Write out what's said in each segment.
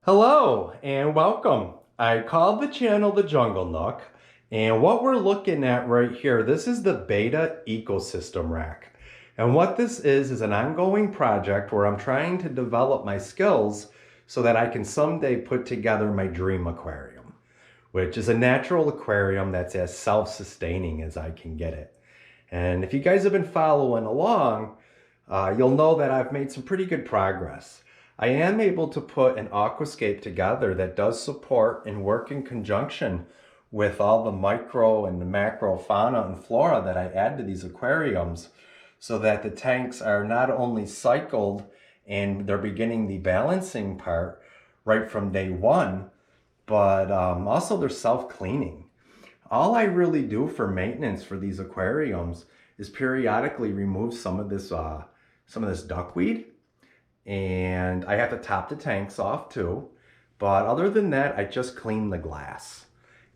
Hello and welcome. I called the channel the Jungle Nook, and what we're looking at right here, this is the Beta Ecosystem Rack. And what this is an ongoing project where I'm trying to develop my skills so that I can someday put together my dream aquarium, which is a natural aquarium that's as self-sustaining as I can get it. And if you guys have been following along, you'll know that I've made some pretty good progress. I am able to put an aquascape together that does support and work in conjunction with all the micro and the macro fauna and flora that I add to these aquariums so that the tanks are not only cycled and they're beginning the balancing part right from day one, but also they're self-cleaning. All I really do for maintenance for these aquariums is periodically remove some of this duckweed, and I have to top the tanks off too. But other than that, I just clean the glass.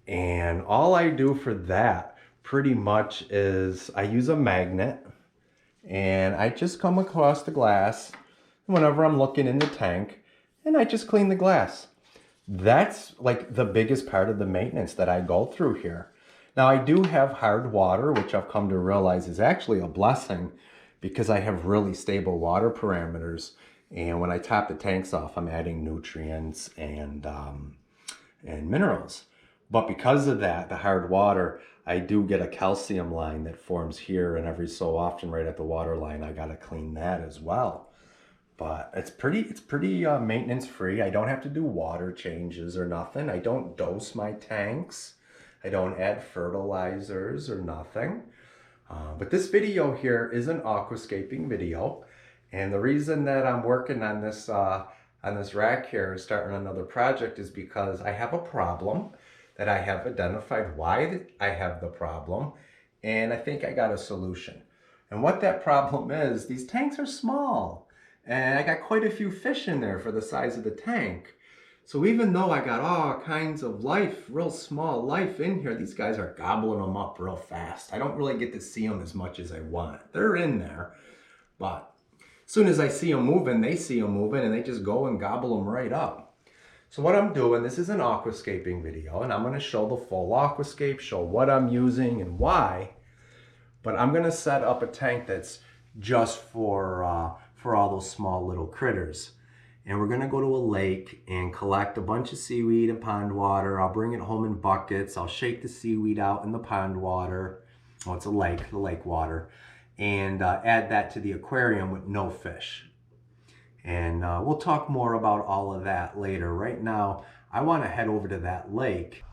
And all I do for that pretty much is I use a magnet and I just come across the glass whenever I'm looking in the tank and I just clean the glass. That's like the biggest part of the maintenance that I go through here. Now I do have hard water, which I've come to realize is actually a blessing because I have really stable water parameters. And when I top the tanks off, I'm adding nutrients and minerals. But because of that, the hard water, I do get a calcium line that forms here, and every so often right at the water line, I gotta clean that as well. But it's pretty maintenance free. I don't have to do water changes or nothing. I don't dose my tanks. I don't add fertilizers or nothing. But this video here is an aquascaping video. And the reason that I'm working on this rack here and starting another project is because I have a problem that I have identified why I have the problem. And I think I got a solution. And what that problem is, these tanks are small. And I got quite a few fish in there for the size of the tank. So even though I got all kinds of life, real small life in here, these guys are gobbling them up real fast. I don't really get to see them as much as I want. They're in there, but as soon as I see them moving, they see them moving and they just go and gobble them right up. So what I'm doing, this is an aquascaping video and I'm gonna show the full aquascape, show what I'm using and why, but I'm gonna set up a tank that's just for all those small little critters. And we're gonna go to a lake and collect a bunch of seaweed and pond water. I'll bring it home in buckets. I'll shake the seaweed out in the pond water. Oh, it's a lake, the lake water. And add that to the aquarium with no fish. And we'll talk more about all of that later. Right now, I wanna head over to that lake.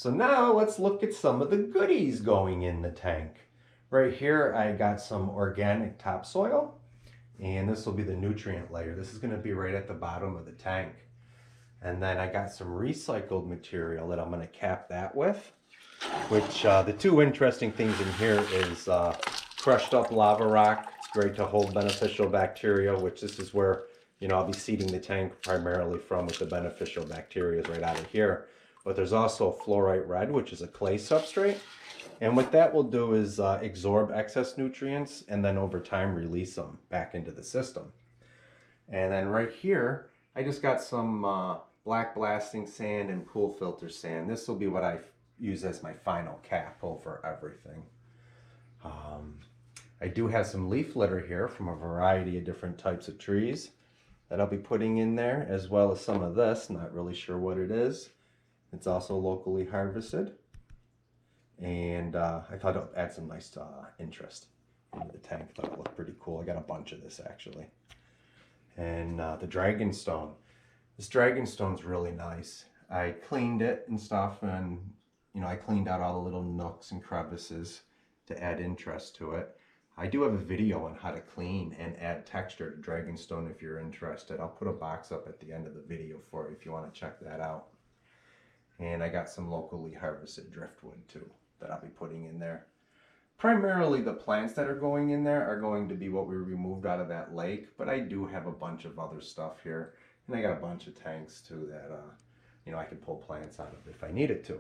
So now let's look at some of the goodies going in the tank. Right here I got some organic topsoil, and this will be the nutrient layer. This is going to be right at the bottom of the tank. And then I got some recycled material that I'm going to cap that with, which the two interesting things in here is crushed up lava rock. It's great to hold beneficial bacteria, which this is where, you know, I'll be seeding the tank primarily from, with the beneficial bacteria right out of here. But there's also fluorite red, which is a clay substrate. And what that will do is absorb excess nutrients and then over time release them back into the system. And then right here, I just got some black blasting sand and pool filter sand. This will be what I use as my final cap over everything. I do have some leaf litter here from a variety of different types of trees that I'll be putting in there, as well as some of this, not really sure what it is. It's also locally harvested. And I thought it would add some nice interest into the tank. I thought it looked pretty cool. I got a bunch of this actually. And the dragonstone. This dragonstone's really nice. I cleaned it and stuff, and you know, I cleaned out all the little nooks and crevices to add interest to it. I do have a video on how to clean and add texture to dragonstone if you're interested. I'll put a box up at the end of the video for you if you want to check that out. And I got some locally harvested driftwood too that I'll be putting in there. Primarily the plants that are going in there are going to be what we removed out of that lake, but I do have a bunch of other stuff here. And I got a bunch of tanks too that, you know, I can pull plants out of if I needed to.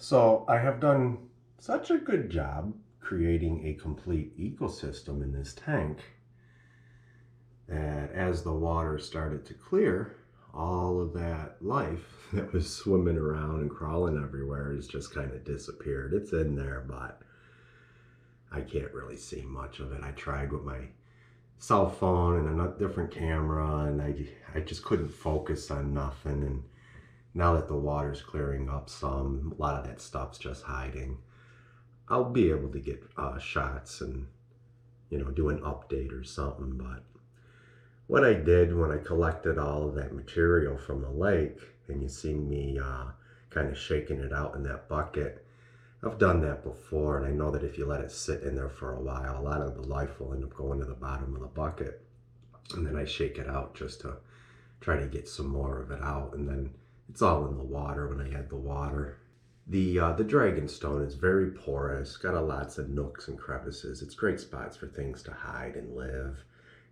So I have done such a good job creating a complete ecosystem in this tank that as the water started to clear, all of that life that was swimming around and crawling everywhere has just kind of disappeared. It's in there, but I can't really see much of it. I tried with my cell phone and a different camera, and I just couldn't focus on nothing. And now that the water's clearing up some, a lot of that stuff's just hiding. I'll be able to get shots and, do an update or something. But what I did when I collected all of that material from the lake, and you see me kind of shaking it out in that bucket, I've done that before, and I know that if you let it sit in there for a while, a lot of the life will end up going to the bottom of the bucket. And then I shake it out just to try to get some more of it out, and then it's all in the water when I add the water. The dragonstone is very porous, got lots of nooks and crevices. It's great spots for things to hide and live,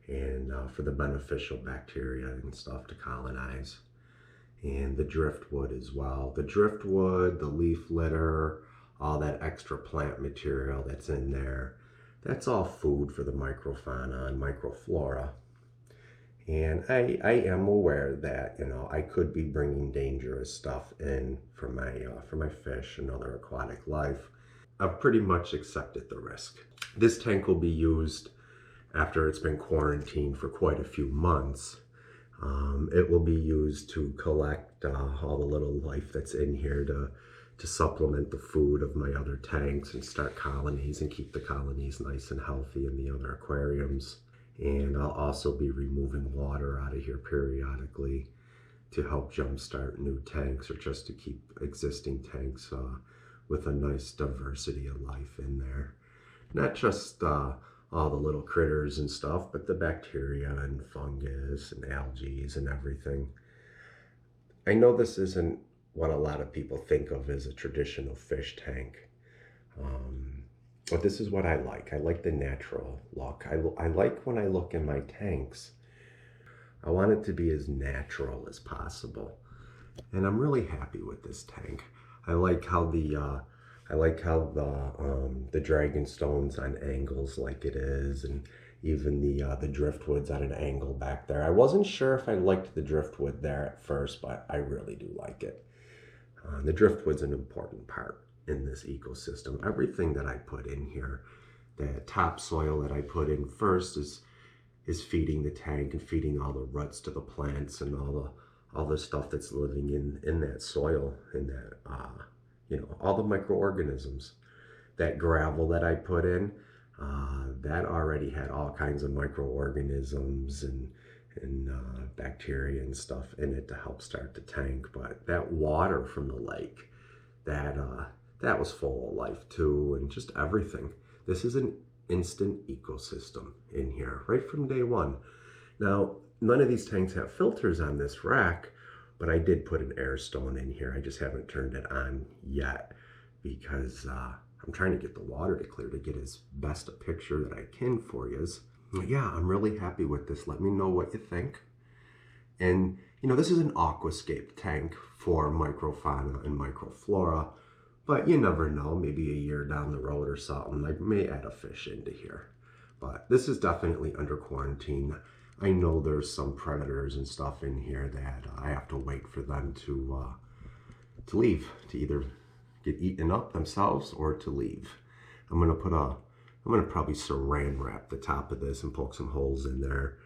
and for the beneficial bacteria and stuff to colonize. And the driftwood as well. The driftwood, the leaf litter, all that extra plant material that's in there, that's all food for the microfauna and microflora. And I am aware that, I could be bringing dangerous stuff in for my fish and other aquatic life. I've pretty much accepted the risk. This tank will be used after it's been quarantined for quite a few months. It will be used to collect all the little life that's in here to supplement the food of my other tanks and start colonies and keep the colonies nice and healthy in the other aquariums. And I'll also be removing water out of here periodically to help jumpstart new tanks, or just to keep existing tanks with a nice diversity of life in there. Not just all the little critters and stuff, but the bacteria and fungus and algae and everything. I know this isn't what a lot of people think of as a traditional fish tank. But this is what I like. I like the natural look. I like when I look in my tanks, I want it to be as natural as possible. And I'm really happy with this tank. I like how the dragonstone's on angles like it is, and even the driftwood's at an angle back there. I wasn't sure if I liked the driftwood there at first, but I really do like it. The driftwood's an important part in this ecosystem. Everything that I put in here, the topsoil that I put in first is feeding the tank and feeding all the roots to the plants and all the stuff that's living in that soil, in that all the microorganisms. That gravel that I put in, that already had all kinds of microorganisms and bacteria and stuff in it to help start the tank. But that water from the lake, that was full of life too, and just everything. This is an instant ecosystem in here right from day one. Now, none of these tanks have filters on this rack, but I did put an air stone in here. I just haven't turned it on yet because I'm trying to get the water to clear to get as best a picture that I can for you. Yeah, I'm really happy with this. Let me know what you think. And, this is an Aquascape tank for microfauna and microflora, but you never know, maybe a year down the road or something, I may add a fish into here. But this is definitely under quarantine. I know there's some predators and stuff in here that I have to wait for them to leave, to either get eaten up themselves or to leave. I'm gonna probably saran wrap the top of this and poke some holes in there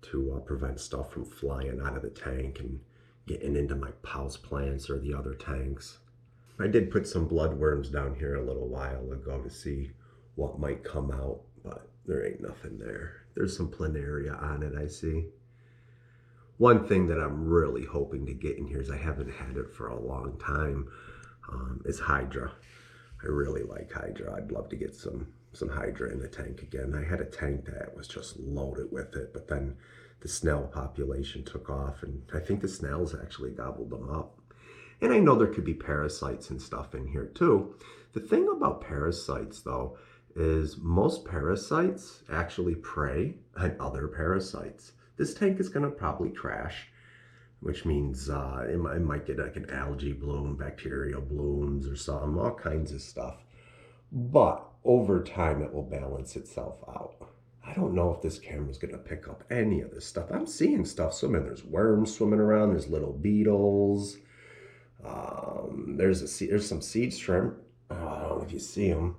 to prevent stuff from flying out of the tank and getting into my house plants or the other tanks. I did put some bloodworms down here a little while ago to see what might come out, but there ain't nothing there. There's some planaria on it, I see. One thing that I'm really hoping to get in here, is I haven't had it for a long time, is Hydra. I really like Hydra. I'd love to get some Hydra in the tank again. I had a tank that was just loaded with it, but then the snail population took off, and I think the snails actually gobbled them up. And I know there could be parasites and stuff in here too. The thing about parasites though, is most parasites actually prey on other parasites. This tank is gonna probably crash which means it might get like an algae bloom, bacterial blooms or something, all kinds of stuff. But over time, it will balance itself out. I don't know if this camera's going to pick up any of this stuff. I'm seeing stuff swimming. There's worms swimming around. There's little beetles. There's some seed shrimp. I don't know if you see them.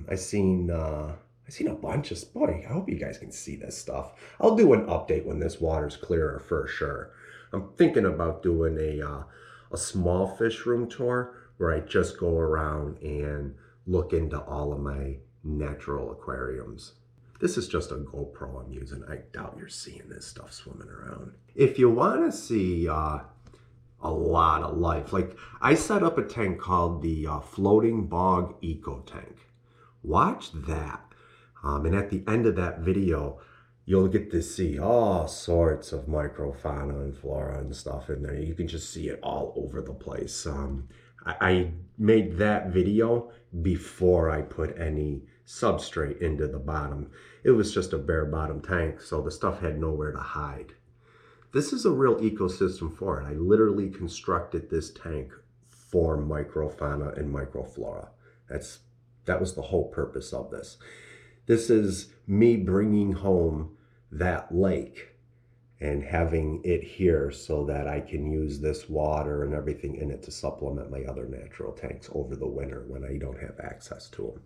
I seen a bunch of, boy, I hope you guys can see this stuff. I'll do an update when this water's clearer for sure. I'm thinking about doing a small fish room tour where I just go around and look into all of my natural aquariums. This is just a GoPro I'm using. I doubt you're seeing this stuff swimming around. If you want to see a lot of life, like I set up a tank called the Floating Bog Eco Tank. Watch that. And at the end of that video, you'll get to see all sorts of microfauna and flora and stuff in there. You can just see it all over the place. I made that video before I put any substrate into the bottom. It was just a bare bottom tank, so the stuff had nowhere to hide. This is a real ecosystem for it. I literally constructed this tank for microfauna and microflora. That was the whole purpose of this. This is me bringing home that lake and having it here so that I can use this water and everything in it to supplement my other natural tanks over the winter when I don't have access to them.